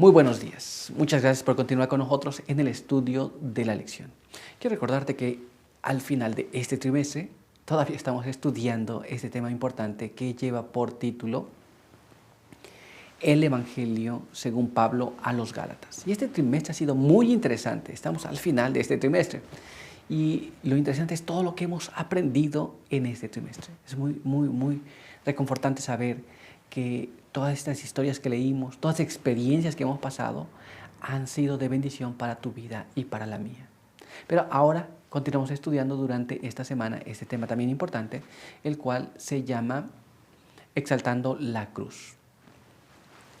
Muy buenos días. Muchas gracias por continuar con nosotros en el estudio de la lección. Quiero recordarte que al final de este trimestre todavía estamos estudiando este tema importante que lleva por título El Evangelio según Pablo a los Gálatas. Y este trimestre ha sido muy interesante. Estamos al final de este trimestre. Y lo interesante es todo lo que hemos aprendido en este trimestre. Es muy reconfortante saber que todas estas historias que leímos, todas las experiencias que hemos pasado, han sido de bendición para tu vida y para la mía. Pero ahora continuamos estudiando durante esta semana este tema también importante, el cual se llama Exaltando la Cruz.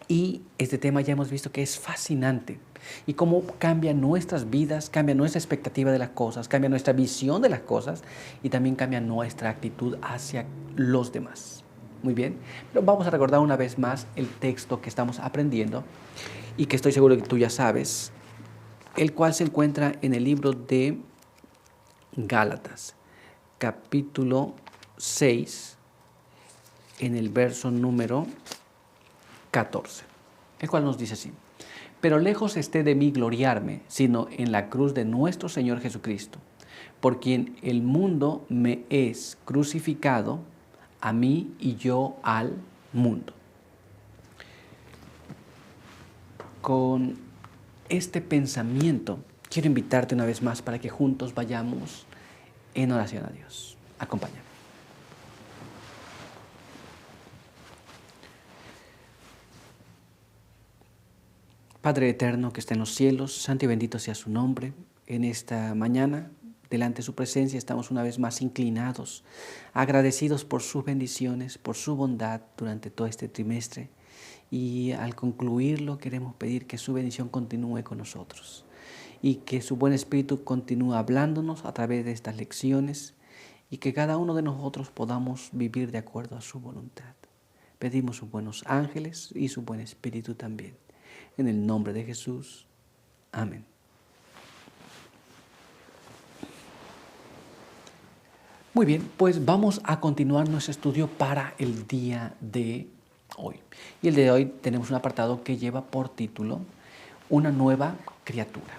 Y este tema ya hemos visto que es fascinante y cómo cambia nuestras vidas, cambia nuestra expectativa de las cosas, cambia nuestra visión de las cosas y también cambia nuestra actitud hacia los demás. Muy bien, pero vamos a recordar una vez más el texto que estamos aprendiendo y que estoy seguro que tú ya sabes, el cual se encuentra en el libro de Gálatas, capítulo 6, en el verso número 14, el cual nos dice así: pero lejos esté de mí gloriarme, sino en la cruz de nuestro Señor Jesucristo, por quien el mundo me es crucificado, a mí y yo al mundo. Con este pensamiento, quiero invitarte una vez más para que juntos vayamos en oración a Dios. Acompáñame. Padre eterno que está en los cielos, santo y bendito sea su nombre. En esta mañana, delante de su presencia, estamos una vez más inclinados, agradecidos por sus bendiciones, por su bondad durante todo este trimestre. Y al concluirlo, queremos pedir que su bendición continúe con nosotros y que su buen espíritu continúe hablándonos a través de estas lecciones y que cada uno de nosotros podamos vivir de acuerdo a su voluntad. Pedimos sus buenos ángeles y su buen espíritu también. En el nombre de Jesús. Amén. Muy bien, pues vamos a continuar nuestro estudio para el día de hoy. Y el de hoy tenemos un apartado que lleva por título Una nueva criatura.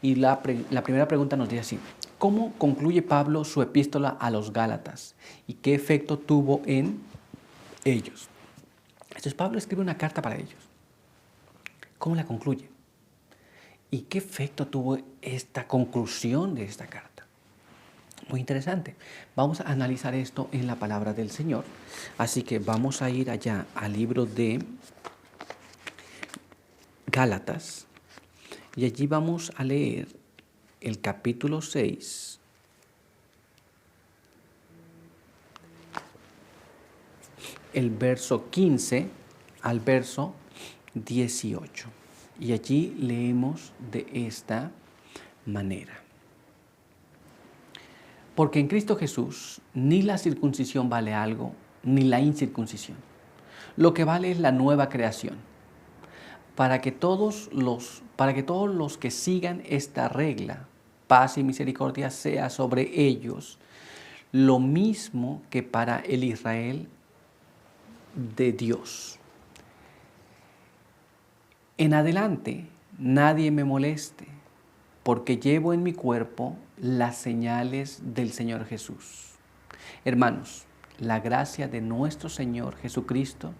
Y la primera pregunta nos dice así: ¿cómo concluye Pablo su epístola a los Gálatas? ¿Y qué efecto tuvo en ellos? Entonces Pablo escribe una carta para ellos. ¿Cómo la concluye? ¿Y qué efecto tuvo esta conclusión de esta carta? Muy interesante. Vamos a analizar esto en la palabra del Señor. Así que vamos a ir allá al libro de Gálatas. Y allí vamos a leer el capítulo 6. El verso 15 al verso 18. Y allí leemos de esta manera: porque en Cristo Jesús ni la circuncisión vale algo, ni la incircuncisión. Lo que vale es la nueva creación, para que todos los que sigan esta regla, paz y misericordia sea sobre ellos, lo mismo que para el Israel de Dios. En adelante nadie me moleste, porque llevo en mi cuerpo las señales del Señor Jesús. Hermanos, la gracia de nuestro Señor Jesucristo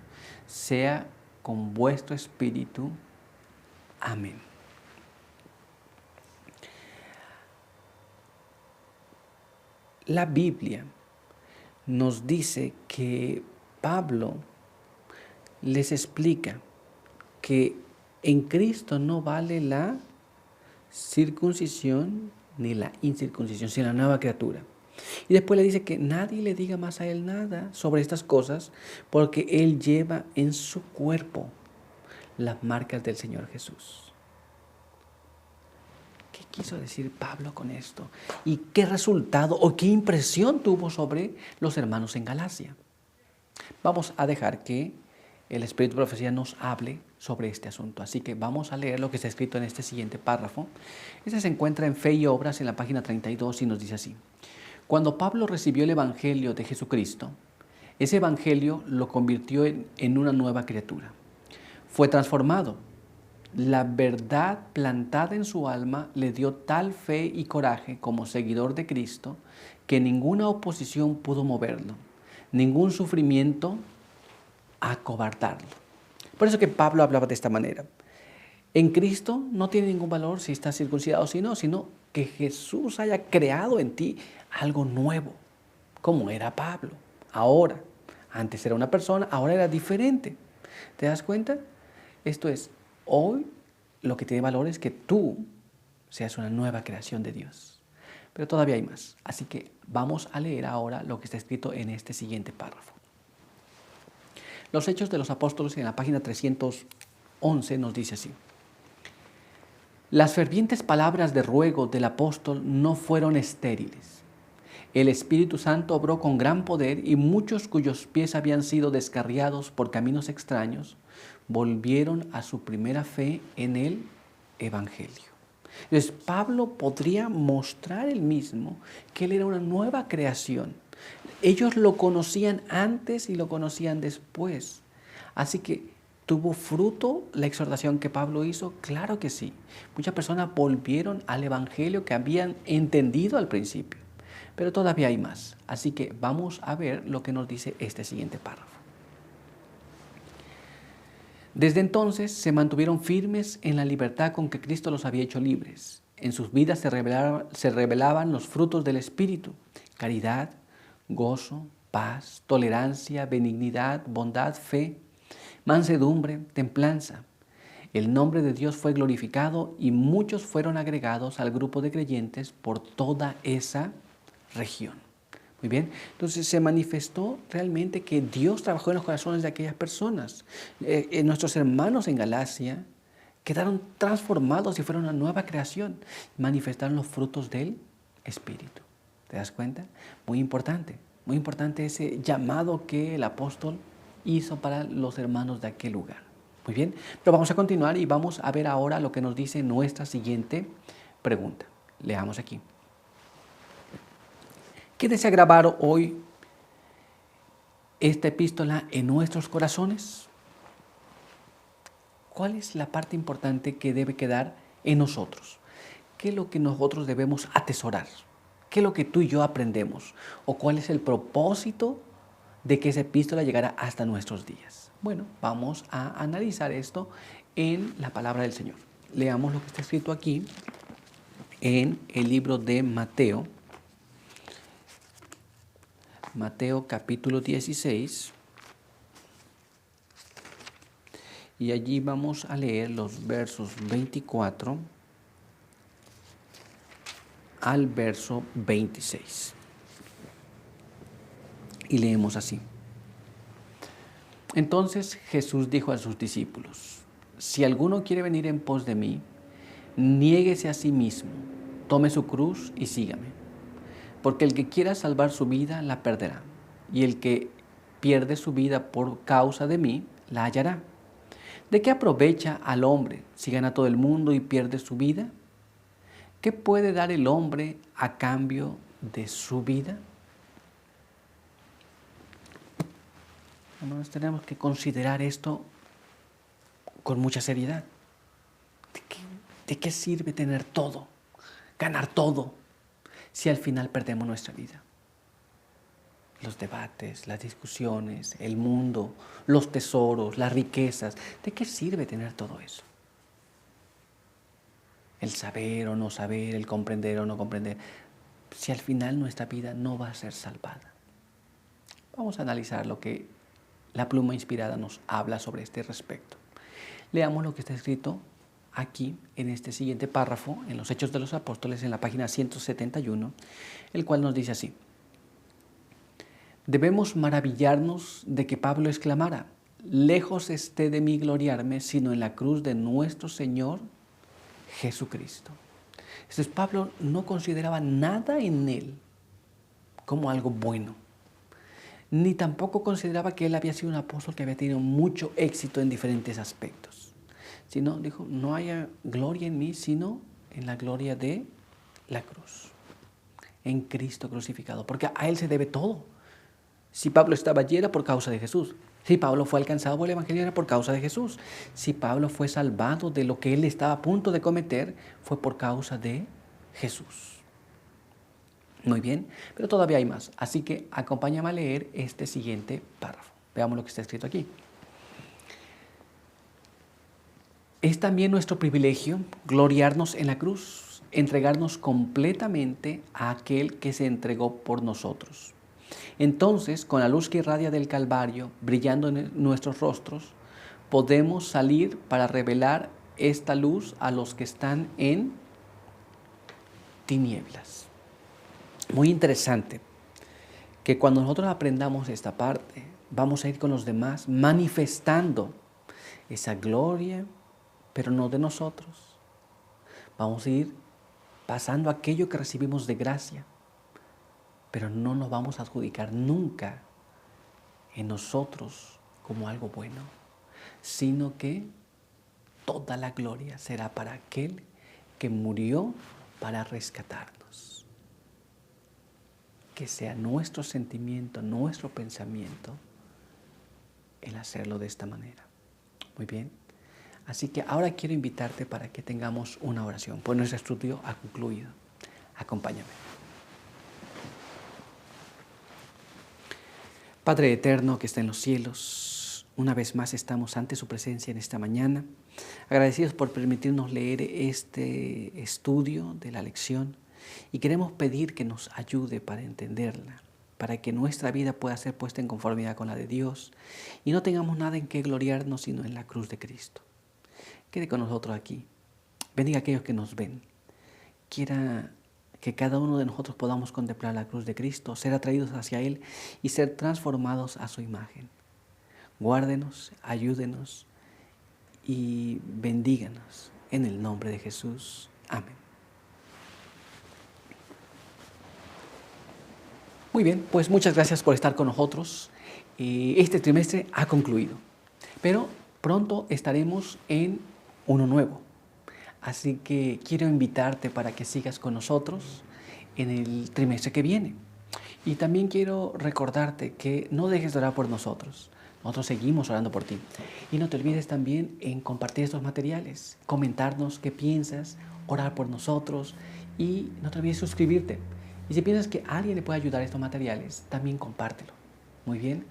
sea con vuestro espíritu. Amén. La Biblia nos dice que Pablo les explica que en Cristo no vale la circuncisión ni la incircuncisión, sino la nueva criatura. Y después le dice que nadie le diga más a él nada sobre estas cosas, porque él lleva en su cuerpo las marcas del Señor Jesús. ¿Qué quiso decir Pablo con esto? ¿Y qué resultado o qué impresión tuvo sobre los hermanos en Galacia? Vamos a dejar que el Espíritu de Profecía nos hable sobre este asunto. Así que vamos a leer lo que está escrito en este siguiente párrafo. Este se encuentra en Fe y Obras en la página 32 y nos dice así: cuando Pablo recibió el Evangelio de Jesucristo, ese Evangelio lo convirtió en una nueva criatura. Fue transformado La verdad plantada en su alma le dio tal fe y coraje como seguidor de Cristo que ninguna oposición pudo moverlo, ningún sufrimiento acobardarlo. Por eso que Pablo hablaba de esta manera. En Cristo no tiene ningún valor si estás circuncidado o si no, sino que Jesús haya creado en ti algo nuevo, como era Pablo. Ahora, antes era una persona, ahora era diferente. ¿Te das cuenta? Esto es, hoy lo que tiene valor es que tú seas una nueva creación de Dios. Pero todavía hay más. Así que vamos a leer ahora lo que está escrito en este siguiente párrafo. Los Hechos de los Apóstoles en la página 311 nos dice así. Las fervientes palabras de ruego del apóstol no fueron estériles. El Espíritu Santo obró con gran poder y muchos cuyos pies habían sido descarriados por caminos extraños volvieron a su primera fe en el Evangelio. Entonces Pablo podría mostrar él mismo que él era una nueva creación. Ellos lo conocían antes y lo conocían después. Así que ¿tuvo fruto la exhortación que Pablo hizo? Claro que sí. Muchas personas volvieron al Evangelio que habían entendido al principio. Pero todavía hay más. Así que vamos a ver lo que nos dice este siguiente párrafo. Desde entonces se mantuvieron firmes en la libertad con que Cristo los había hecho libres. En sus vidas se revelaban los frutos del Espíritu: caridad, gozo, paz, tolerancia, benignidad, bondad, fe, mansedumbre, templanza. El nombre de Dios fue glorificado y muchos fueron agregados al grupo de creyentes por toda esa región. Muy bien, entonces se manifestó realmente que Dios trabajó en los corazones de aquellas personas. Nuestros hermanos en Galacia quedaron transformados y fueron una nueva creación. Manifestaron los frutos del Espíritu. ¿Te das cuenta? Muy importante ese llamado que el apóstol hizo para los hermanos de aquel lugar. Muy bien, pero vamos a continuar y vamos a ver ahora lo que nos dice nuestra siguiente pregunta. Leamos aquí. ¿Qué desea grabar hoy esta epístola en nuestros corazones? ¿Cuál es la parte importante que debe quedar en nosotros? ¿Qué es lo que nosotros debemos atesorar? ¿Qué es lo que tú y yo aprendemos? ¿O cuál es el propósito de que esa epístola llegara hasta nuestros días? Bueno, vamos a analizar esto en la palabra del Señor. Leamos lo que está escrito aquí en el libro de Mateo. Mateo capítulo 16. Y allí vamos a leer los versos 24 al verso 26. Y leemos así. Entonces Jesús dijo a sus discípulos: si alguno quiere venir en pos de mí, niéguese a sí mismo, tome su cruz y sígame. Porque el que quiera salvar su vida, la perderá. Y el que pierde su vida por causa de mí, la hallará. ¿De qué aprovecha al hombre si gana todo el mundo y pierde su vida? ¿Qué puede dar el hombre a cambio de su vida? Hermanos, tenemos que considerar esto con mucha seriedad. ¿De qué sirve tener todo, ganar todo, si al final perdemos nuestra vida? Los debates, las discusiones, el mundo, los tesoros, las riquezas. ¿De qué sirve tener todo eso? El saber o no saber, el comprender o no comprender, si al final nuestra vida no va a ser salvada. Vamos a analizar lo que la pluma inspirada nos habla sobre este respecto. Leamos lo que está escrito aquí en este siguiente párrafo, en los Hechos de los Apóstoles, en la página 171, el cual nos dice así. Debemos maravillarnos de que Pablo exclamara: lejos esté de mí gloriarme, sino en la cruz de nuestro Señor Jesucristo. Entonces Pablo no consideraba nada en él como algo bueno, ni tampoco consideraba que él había sido un apóstol que había tenido mucho éxito en diferentes aspectos, sino dijo: no haya gloria en mí, sino en la gloria de la cruz, en Cristo crucificado, porque a él se debe todo. Si Pablo estaba allí era por causa de Jesús. Si Pablo fue alcanzado por el Evangelio era por causa de Jesús. Si Pablo fue salvado de lo que él estaba a punto de cometer, fue por causa de Jesús. Muy bien, pero todavía hay más. Así que acompáñame a leer este siguiente párrafo. Veamos lo que está escrito aquí. Es también nuestro privilegio gloriarnos en la cruz, entregarnos completamente a aquel que se entregó por nosotros. Entonces, con la luz que irradia del Calvario, brillando en nuestros rostros, podemos salir para revelar esta luz a los que están en tinieblas. Muy interesante que cuando nosotros aprendamos esta parte, vamos a ir con los demás manifestando esa gloria, pero no de nosotros. Vamos a ir pasando aquello que recibimos de gracia, pero no nos vamos a adjudicar nunca en nosotros como algo bueno, sino que toda la gloria será para aquel que murió para rescatarnos. Que sea nuestro sentimiento, nuestro pensamiento, el hacerlo de esta manera. Muy bien. Así que ahora quiero invitarte para que tengamos una oración, pues nuestro estudio ha concluido. Acompáñame. Padre eterno que está en los cielos, una vez más estamos ante su presencia en esta mañana, agradecidos por permitirnos leer este estudio de la lección y queremos pedir que nos ayude para entenderla, para que nuestra vida pueda ser puesta en conformidad con la de Dios y no tengamos nada en que gloriarnos sino en la cruz de Cristo. Quede con nosotros aquí, bendiga a aquellos que nos ven, quiera que cada uno de nosotros podamos contemplar la cruz de Cristo, ser atraídos hacia Él y ser transformados a su imagen. Guárdenos, ayúdenos y bendíganos en el nombre de Jesús. Amén. Muy bien, pues muchas gracias por estar con nosotros. Este trimestre ha concluido, pero pronto estaremos en uno nuevo. Así que quiero invitarte para que sigas con nosotros en el trimestre que viene. Y también quiero recordarte que no dejes de orar por nosotros. Nosotros seguimos orando por ti. Y no te olvides también en compartir estos materiales, comentarnos qué piensas, orar por nosotros y no te olvides suscribirte. Y si piensas que alguien le puede ayudar a estos materiales, también compártelo. Muy bien,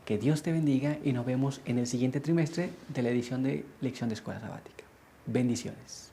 que Dios te bendiga y nos vemos en el siguiente trimestre de la edición de Lección de Escuela Sabática. Bendiciones.